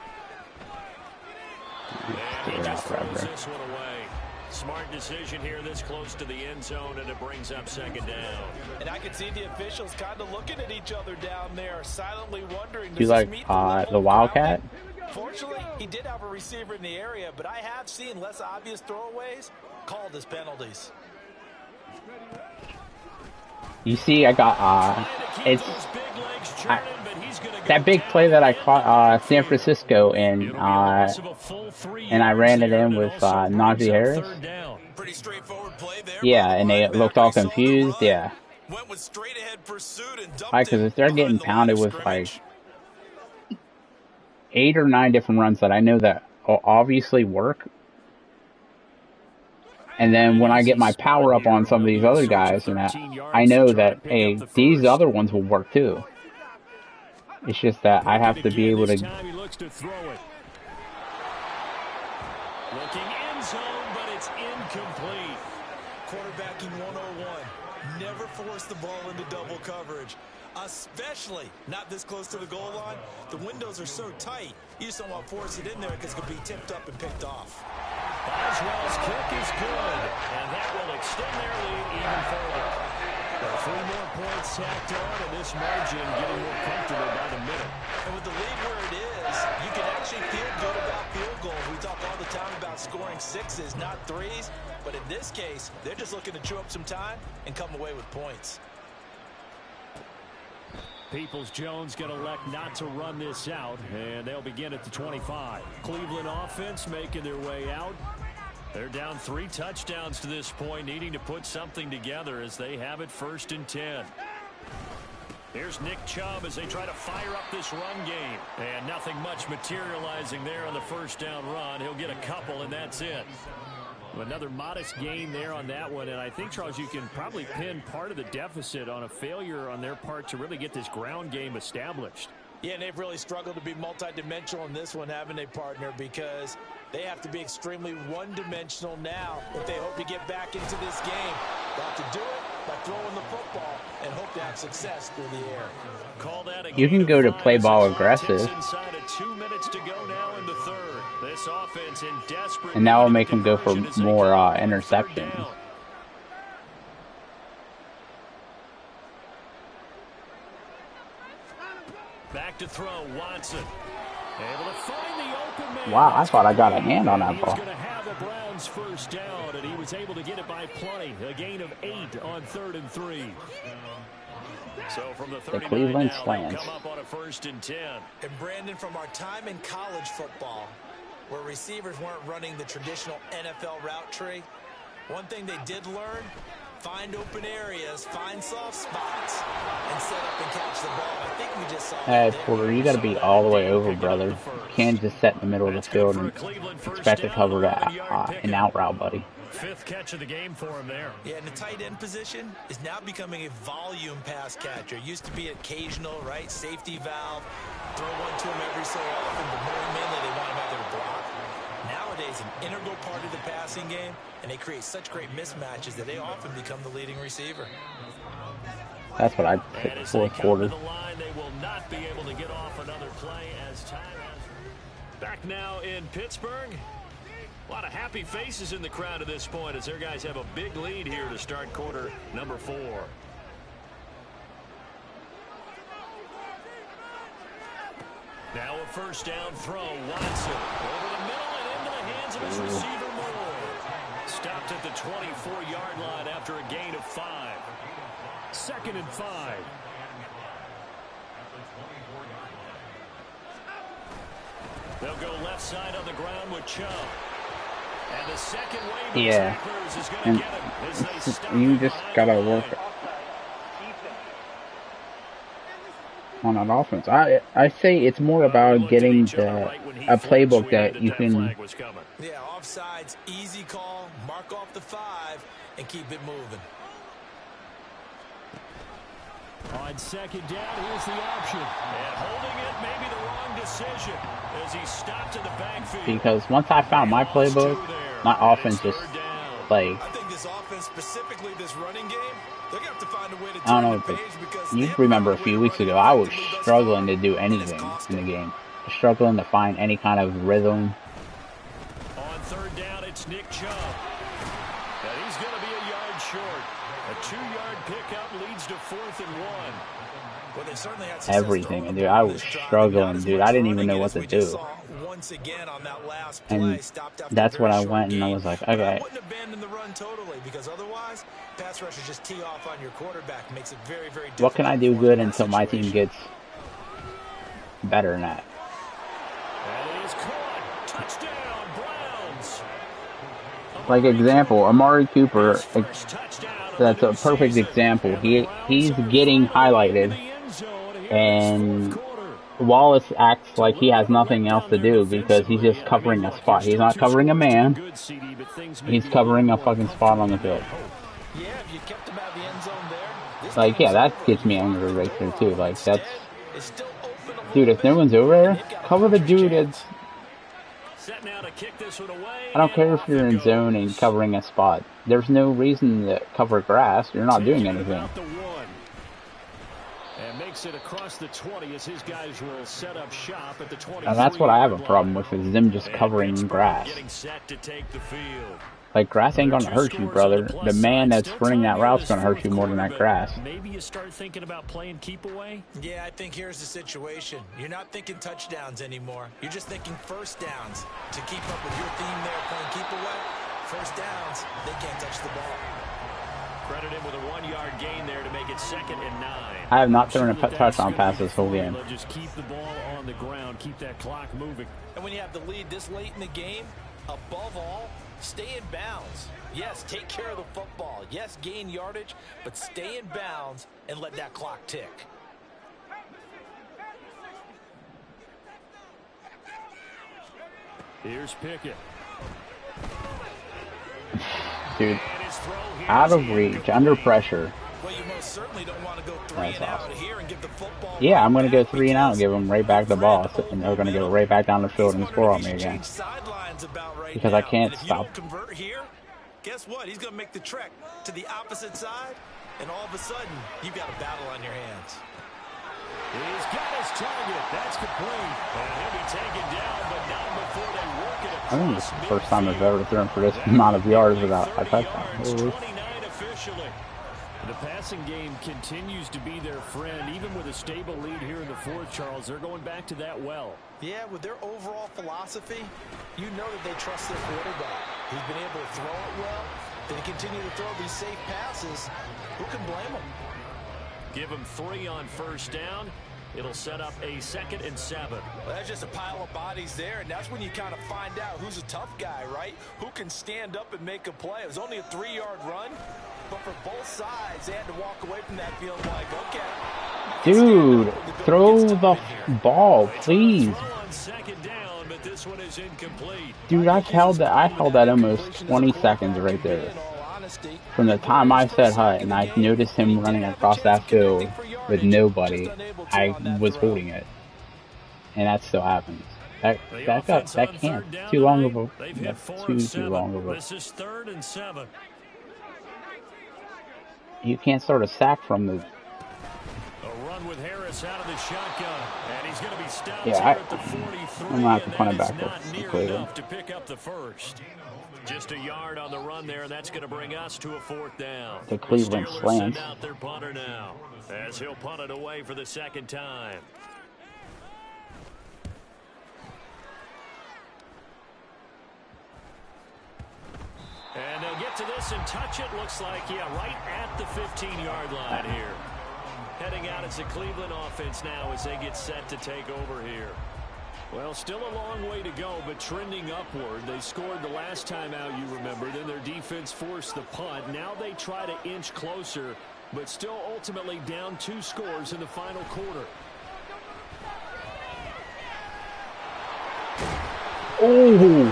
And he just throws this one away. Smart decision here this close to the end zone, and it brings up second down. And I can see the officials kind of looking at each other down there, silently wondering. Do you like the Wildcat? Fortunately, he did have a receiver in the area, but I have seen less obvious throwaways called as penalties. You see, I got that big play that I caught San Francisco and I ran it in with Najee Harris. Pretty straightforward play there. Yeah, and they looked all confused. Yeah. Went with straight ahead pursuit and dumped because if they're getting pounded with like 8 or 9 different runs that I know that will obviously work. And then when I get my power up on some of these other guys, and I know that, hey, these other ones will work too. It's just that I have to be able to. Looking end zone, but it's incomplete. Quarterbacking 101. Never force the ball into double coverage, especially not this close to the goal line. The windows are so tight, you just don't want to force it in there because it could be tipped up and picked off. Boswell's kick is good, and that will extend their lead even further. 3 more points tacked on, and this margin getting more comfortable by the minute. And with the lead where it is, you can actually feel good about field goals. We talk all the time about scoring 6s, not 3s. But in this case, they're just looking to chew up some time and come away with points. Peoples-Jones going to elect not to run this out, and they'll begin at the 25. Cleveland offense making their way out. They're down 3 touchdowns to this point, needing to put something together as they have it 1st and 10. Here's Nick Chubb as they try to fire up this run game. And nothing much materializing there on the first down run. He'll get a couple, and that's it. Another modest gain there on that one. And I think, Charles, you can probably pin part of the deficit on a failure on their part to really get this ground game established. Yeah, and they've really struggled to be multidimensional in this one, haven't they, partner? Because they have to be extremely one-dimensional now if they hope to get back into this game. They'll have to do it by throwing the football and hope to have success through the air. Call that You can go to play ball aggressive. Inside of 2 minutes to go now in the third. This offense in desperate And now I'll make him go for more interceptions. Back to throw, Watson. Able to find the open man. Wow, I thought I got a hand on that He's ball. going to have a Browns first down, and he was able to get it by plenty. A gain of 8 on 3rd and 3. So from the 39 Cleveland now, slants. come up on a 1st and 10. And Brandon, from our time in college football, where receivers weren't running the traditional NFL route tree, one thing they did learn: find open areas, find soft spots, and set up and catch the ball. I think we just saw Hey, Porter, you got to be all the way over, brother. You can't just sit in the middle of the field and expect to cover an out route, buddy. 5th catch of the game for him there. Yeah, and the tight end position is now becoming a volume pass catcher. Used to be occasional, right? Safety valve. Throw one to him every so often, but more mainly they want him out there to block. Nowadays, an integral part of the passing game, and they create such great mismatches that they often become the leading receiver. That's what I picked the fourth quarter. The line, they will not be able to get off another play as time has. Back now in Pittsburgh. A lot of happy faces in the crowd at this point as their guys have a big lead here to start quarter number 4. Now a first down throw. Watson over the middle and into the hands of his receiver Moore. Stopped at the 24-yard line after a gain of 5. 2nd and 5. They'll go left side on the ground with Chubb. And the second wave of tacklers is going to get him as they stop you just got to work on an offense. I say it's more about getting a playbook that you can. Yeah, offsides, easy call, mark off the 5, and keep it moving. On 2nd down, here's the option. And holding it may be the wrong decision as he stopped in the backfield. Because once I found my playbook, my offense just like. I think this offense, specifically this running game, they're going to have to find a way to I don't turn know. the page because You remember a few weeks ago, I was struggling to do anything in the game. Struggling to find any kind of rhythm. On 3rd down, it's Nick Chubb. And he's going to be a yard short. A 2-yard pickup leads to 4th and 1. Well, they certainly had Everything, dude. I was struggling, dude. I didn't even know what to do. Once again on that last And play, stopped after that's a when very I went short and I gain. was like, But I okay. wouldn't abandon the run totally because otherwise, pass rushers just tee off on your quarterback, makes it very, very difficult. What can I do for good him in until that my team situation. gets better than that? And it is caught. Touchdown, Browns. Like example, Amari Cooper. His first touchdown of That's the a new perfect season. example. And the He's Browns are getting highlighted, in the end zone here in and this 4th quarter. Wallace acts like he has nothing else to do because he's just covering a spot. He's not covering a man. He's covering a fucking spot on the field. Yeah, if you kept him out of the end zone there, this Like, game yeah, is that over. gets me angry right there too. Like, that's, Instead, it's still open a little dude, if bit. no one's over there, They've got a cover the puncher's dude chance. that's, Set now to kick this one away. I don't care and if you're off in it zone and goes. covering a spot. There's no reason to cover grass. You're not doing Taking it anything. about the 1. And makes it across the 20 as his guys will set up shop at the 23. And that's what I have a problem with, is them just covering grass. Getting set to take the field. Like, grass ain't gonna hurt you, brother. The man that's running that route's gonna hurt you more than that grass. Maybe you start thinking about playing keep away. Yeah, I think here's the situation. You're not thinking touchdowns anymore. You're just thinking first downs. To keep up with your theme there, playing keep away, first downs, they can't touch the ball. Credit him with a 1-yard gain there to make it 2nd and 9. I have not thrown a Sure that's touchdown gonna pass be this whole the game. formula. Just keep the ball on the ground, keep that clock moving. And when you have the lead this late in the game, above all, stay in bounds. Yes, take care of the football. Yes, gain yardage, but stay in bounds and let that clock tick. Here's Pickett. Dude, out of reach, under pressure. Well, you most certainly don't want to go 3 and out here and give the football. Yeah, I'm going to go 3 and out and give them right back the ball. And they're going to go right back down the field and score on me again. Because I can't stop. Convert here, guess what? He's going to make the trek to the opposite side, and all of a sudden, you've got a battle on your hands. He's got his target. That's complete. And he'll be taken down, but not before they work it across. I think this is the first time I've ever thrown for this amount of yards without a touchdown. 29 officially. The passing game continues to be their friend. Even with a stable lead here in the fourth, Charles, they're going back to that well. Yeah, with their overall philosophy, you know that they trust their quarterback. He's been able to throw it well. They continue to throw these safe passes. Who can blame them? Give them 3 on first down. It'll set up a 2nd and 7. Well, that's just a pile of bodies there, and that's when you kind of find out who's a tough guy, right? Who can stand up and make a play. It was only a 3-yard run, but for both sides, they had to walk away from that feeling like, okay. Dude, throw the ball, please. Dude, I held that almost 20 seconds right there. From the time I said hi and I noticed him running across that field with nobody, I was holding it. And that still happens. That can't. Too long of a. That's too long of a. This is 3rd and 7. You can't start a sack from the. A run with Harris out of the shotgun, and he's going to be stopped yeah, here at the 43. I'm gonna have to punt it back to Cleveland to pick up the first. Just a yard on the run there, and that's going to bring us to a 4th down. The Cleveland slants. Send out their punter now, as he'll punt it away for the 2nd time. And they'll get to this and touch it. Looks like, yeah, right at the 15-yard line here. Heading out as the Cleveland offense now as they get set to take over here. Well, still a long way to go, but trending upward. They scored the last time out, you remember. Then their defense forced the punt. Now they try to inch closer, but still ultimately down 2 scores in the final quarter. Oh!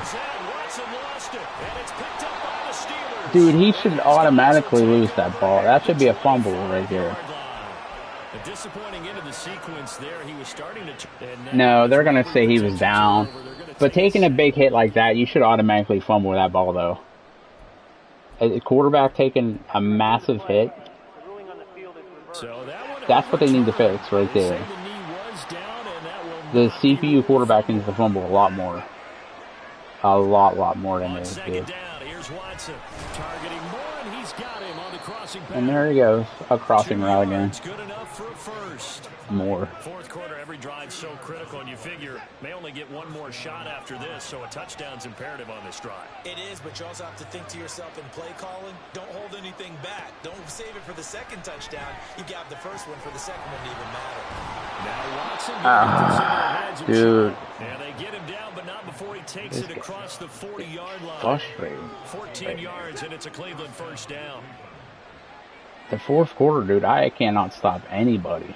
Dude, he should automatically lose that ball. That should be a fumble right here. A disappointing end of the sequence there. He was starting to. No, they're going to say he was down. But taking a big hit like that, you should automatically fumble that ball, though. A quarterback taking a massive hit. That's what they need to fix right there. The CPU quarterback needs to fumble a lot more. A lot more than they did. And there he goes, a crossing route again. More. Fourth quarter, every drive so critical, and you figure may only get one more shot after this, so a touchdown's imperative on this drive. It is, but you also have to think to yourself in play calling, don't hold anything back. Don't save it for the 2nd touchdown. You got the first one for the 2nd one to even matter. Now Watson dude. And they get him down, but not before he takes it across the 40-yard line. Frustrating. 14 yards, and it's a Cleveland first down. The fourth quarter, dude, I cannot stop anybody.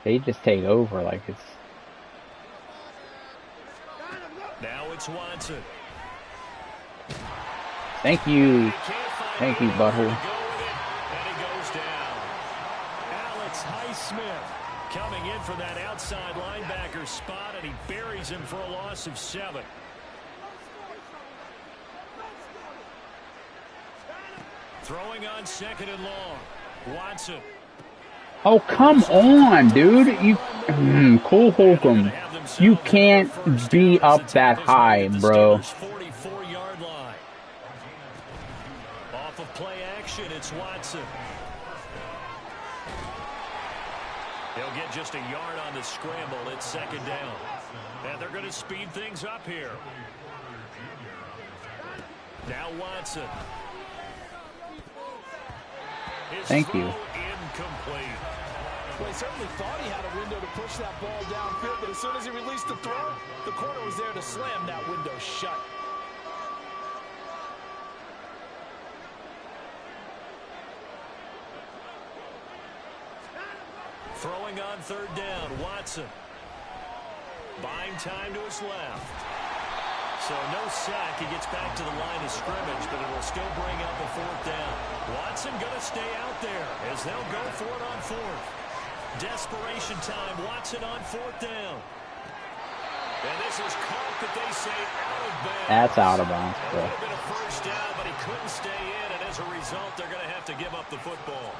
They just take over like it's... Now it's Watson. Thank you. Thank you, butthole. And he goes down. Alex Highsmith coming in for that outside linebacker spot, and he buries him for a loss of 7. Throwing on 2nd and long. Watson. Oh, come on, dude. You, Cole Holcomb, you can't be up that high, bro. 44-yard line. Off of play action, it's Watson. He'll get just a yard on the scramble. It's 2nd down. And they're going to speed things up here. Now Watson. Thank you. Incomplete. Well, he certainly thought he had a window to push that ball downfield, but as soon as he released the throw, the corner was there to slam that window shut. Throwing on 3rd down, Watson. Buying time to his left. So no sack. He gets back to the line of scrimmage, but it will still bring up a 4th down. Watson going to stay out there as they'll go for it on 4th. Desperation time. Watson on 4th down. And this is caught that they say out of bounds. That's out of bounds. It would have been a 1st down, but he couldn't stay in, and as a result, they're going to have to give up the football.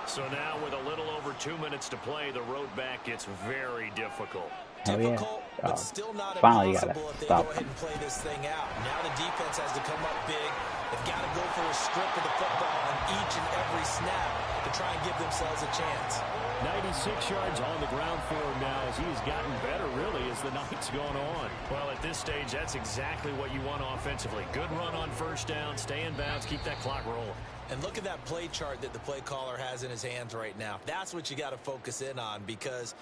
So now with a little over 2 minutes to play, the road back gets very difficult. Difficult, but still not finally impossible if they go ahead and play this thing out. Now the defense has to come up big. They've got to go for a strip of the football on each and every snap to try and give themselves a chance. 96 yards on the ground for him now as he's gotten better, really, as the night's gone on. Well, at this stage, that's exactly what you want offensively. Good run on 1st down, stay in bounds, keep that clock rolling. And look at that play chart that the play caller has in his hands right now. That's what you got to focus in on, because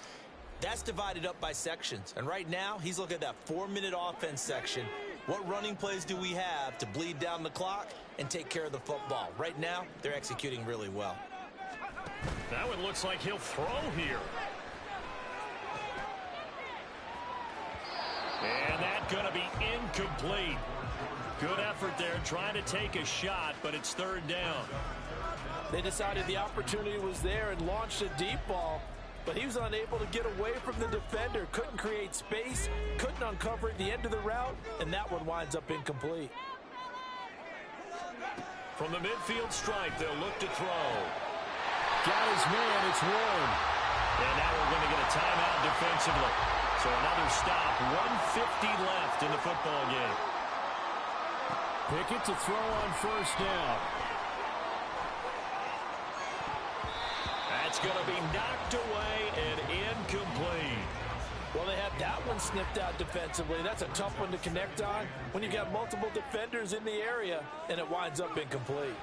that's divided up by sections. And right now, he's looking at that 4-minute offense section. What running plays do we have to bleed down the clock and take care of the football? Right now, they're executing really well. That one looks like he'll throw here. And that's going to be incomplete. Good effort there, trying to take a shot, but it's 3rd down. They decided the opportunity was there and launched a deep ball, but he was unable to get away from the defender, couldn't create space, couldn't uncover at the end of the route, and that one winds up incomplete. From the midfield stripe, they'll look to throw. Got his man, it's Warren. And now we're going to get a timeout defensively. So another stop, 1:50 left in the football game. Pickett to throw on 1st down. That's going to be knocked away and incomplete. Well, they had that one snipped out defensively. That's a tough one to connect on when you've got multiple defenders in the area, and it winds up incomplete.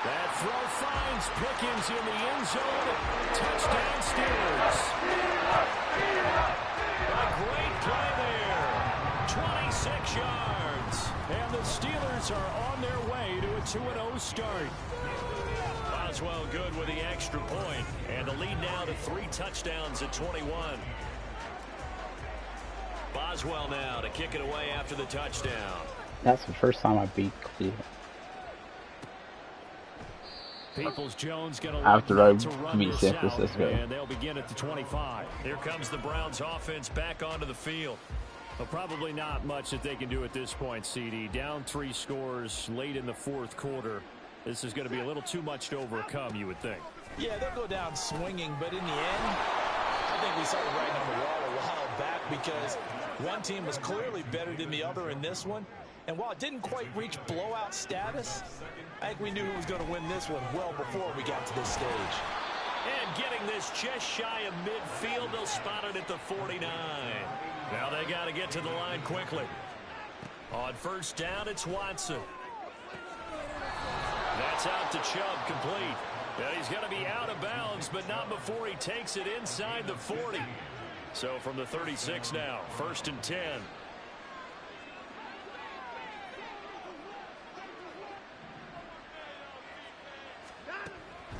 That throw finds Pickens in the end zone. Touchdown Steelers. A great play there. 26 yards. And the Steelers are on their way to a 2-0 start. Boswell good with the extra point. And the lead now to 3 touchdowns at 21. Boswell now to kick it away after the touchdown. That's the first time I beat Cleveland. Peoples-Jones going to after I beat San Francisco. And they'll begin at the 25. Here comes the Browns offense back onto the field. Well, probably not much that they can do at this point, CD. Down 3 scores late in the 4th quarter. This is going to be a little too much to overcome, you would think. Yeah, they'll go down swinging, but in the end, I think we saw the writing on the wall a while back, because one team was clearly better than the other in this one. And while it didn't quite reach blowout status, I think we knew who was going to win this one well before we got to this stage. And getting this just shy of midfield, they'll spot it at the 49. Now they got to get to the line quickly. On 1st down, it's Watson. That's out to Chubb, complete. And he's going to be out of bounds, but not before he takes it inside the 40. So from the 36 now, 1st and 10.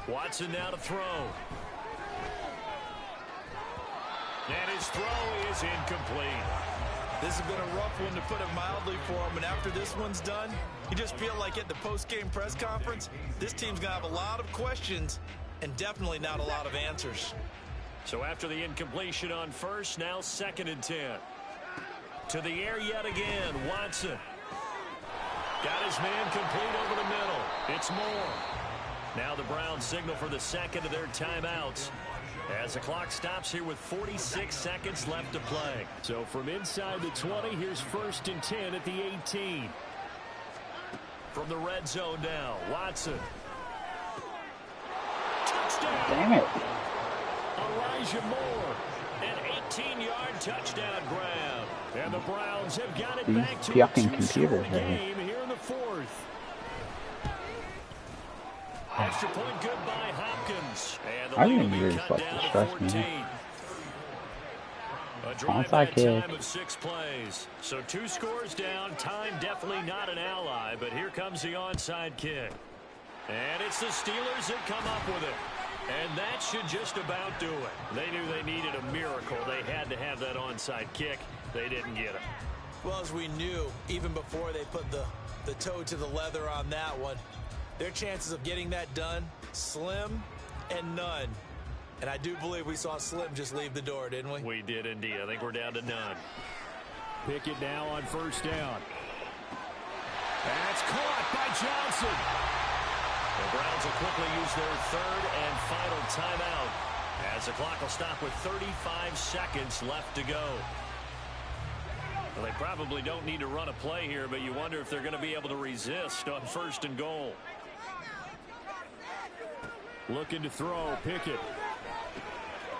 Watson now to throw. And his throw is incomplete. This has been a rough one, to put it mildly, for him. And after this one's done, you just feel like at the post-game press conference, this team's going to have a lot of questions and definitely not a lot of answers. So after the incompletion on 1st, now 2nd and 10. To the air yet again, Watson. Got his man complete over the middle. It's Moore. Now the Browns signal for the 2nd of their timeouts as the clock stops here with 46 seconds left to play. So from inside the 20, here's 1st and 10 at the 18. From the red zone now, Watson. Touchdown! Damn it. Elijah Moore. An 18-yard touchdown grab. And the Browns have got it back to a 2-score game here in the 4th. Extra point good by Hopkins. And the lead will be cut down to 14. A drive at a time of 6 plays. So 2 scores down. Time definitely not an ally, but here comes the onside kick. And it's the Steelers that come up with it. And that should just about do it. They knew they needed a miracle. They had to have that onside kick. They didn't get it. Well, as we knew, even before they put the toe to the leather on that one, their chances of getting that done, slim and none. And I do believe we saw Slim just leave the door, didn't we? We did indeed. I think we're down to none. Pickett now on first down. That's caught by Johnson. The Browns will quickly use their third and final timeout as the clock will stop with 35 seconds left to go. Well, they probably don't need to run a play here, but you wonder if they're going to be able to resist on first and goal. Looking to throw, Pickett.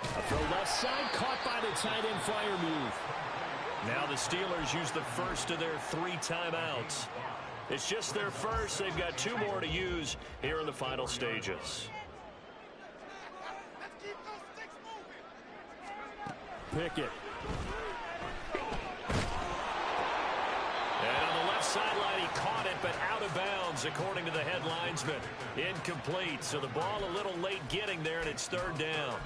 A throw left side, caught by the tight end flyer move. Now the Steelers use the first of their 3 timeouts. It's just their first. They've got 2 more to use here in the final stages. Pickett. And on the left sideline, he caught it, but out of bounds, according to the head linesman. Incomplete, so the ball a little late getting there, and it's third down.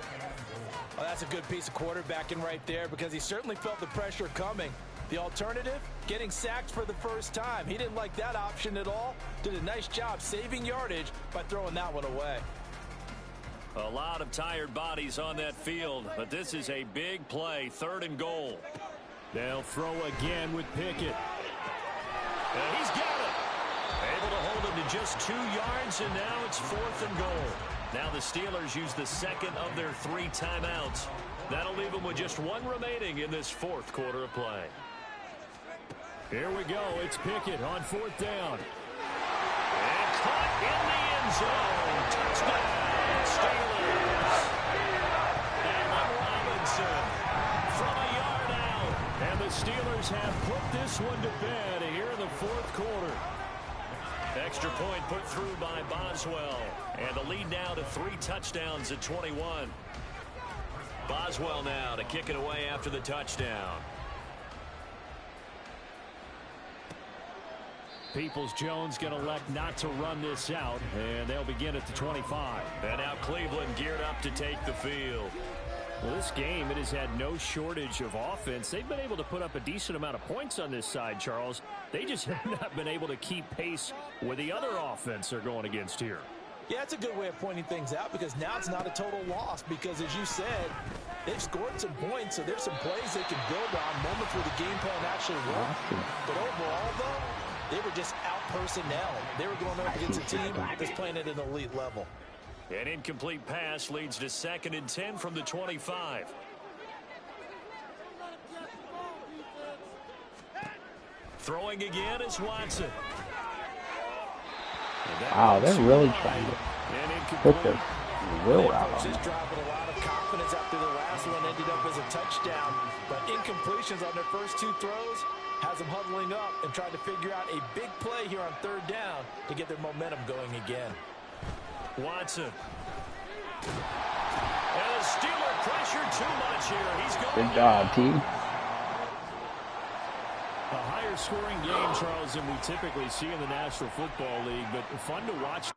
Well, that's a good piece of quarterbacking right there because he certainly felt the pressure coming. The alternative, getting sacked for the first time. He didn't like that option at all. Did a nice job saving yardage by throwing that one away. A lot of tired bodies on that field, but this is a big play, third and goal. They'll throw again with Pickett. And he's got it. Able to hold him to just 2 yards, and now it's fourth and goal. Now the Steelers use the second of their 3 timeouts. That'll leave them with just 1 remaining in this fourth quarter of play. Here we go. It's Pickett on fourth down. And caught in the end zone. Touchdown, Steelers. Allen Robinson from a yard out. And the Steelers have put this one to bed here in the fourth quarter. Extra point put through by Boswell. And the lead now to 3 touchdowns at 21. Boswell now to kick it away after the touchdown. Peoples-Jones going to elect not to run this out, and they'll begin at the 25. And now Cleveland geared up to take the field. Well, this game, it has had no shortage of offense. They've been able to put up a decent amount of points on this side, Charles. They just have not been able to keep pace with the other offense they're going against here. Yeah, it's a good way of pointing things out because now it's not a total loss because, as you said, they've scored some points, so there's some plays they can build on, moments where the game plan actually worked. But overall, though, they were just out-personnel. They were going up against a team that's playing at an elite level. An incomplete pass leads to 2nd and 10 from the 25. Throwing again is Watson. Wow, they're really trying to put the will out on just dropping a lot of confidence after the last one ended up as a touchdown. But incompletions on their first 2 throws has them huddling up and trying to figure out a big play here on third down to get their momentum going again. Watson. And the Steeler pressure too much here. He's going. Good job, team. A higher scoring game, Charles, than we typically see in the National Football League, but fun to watch.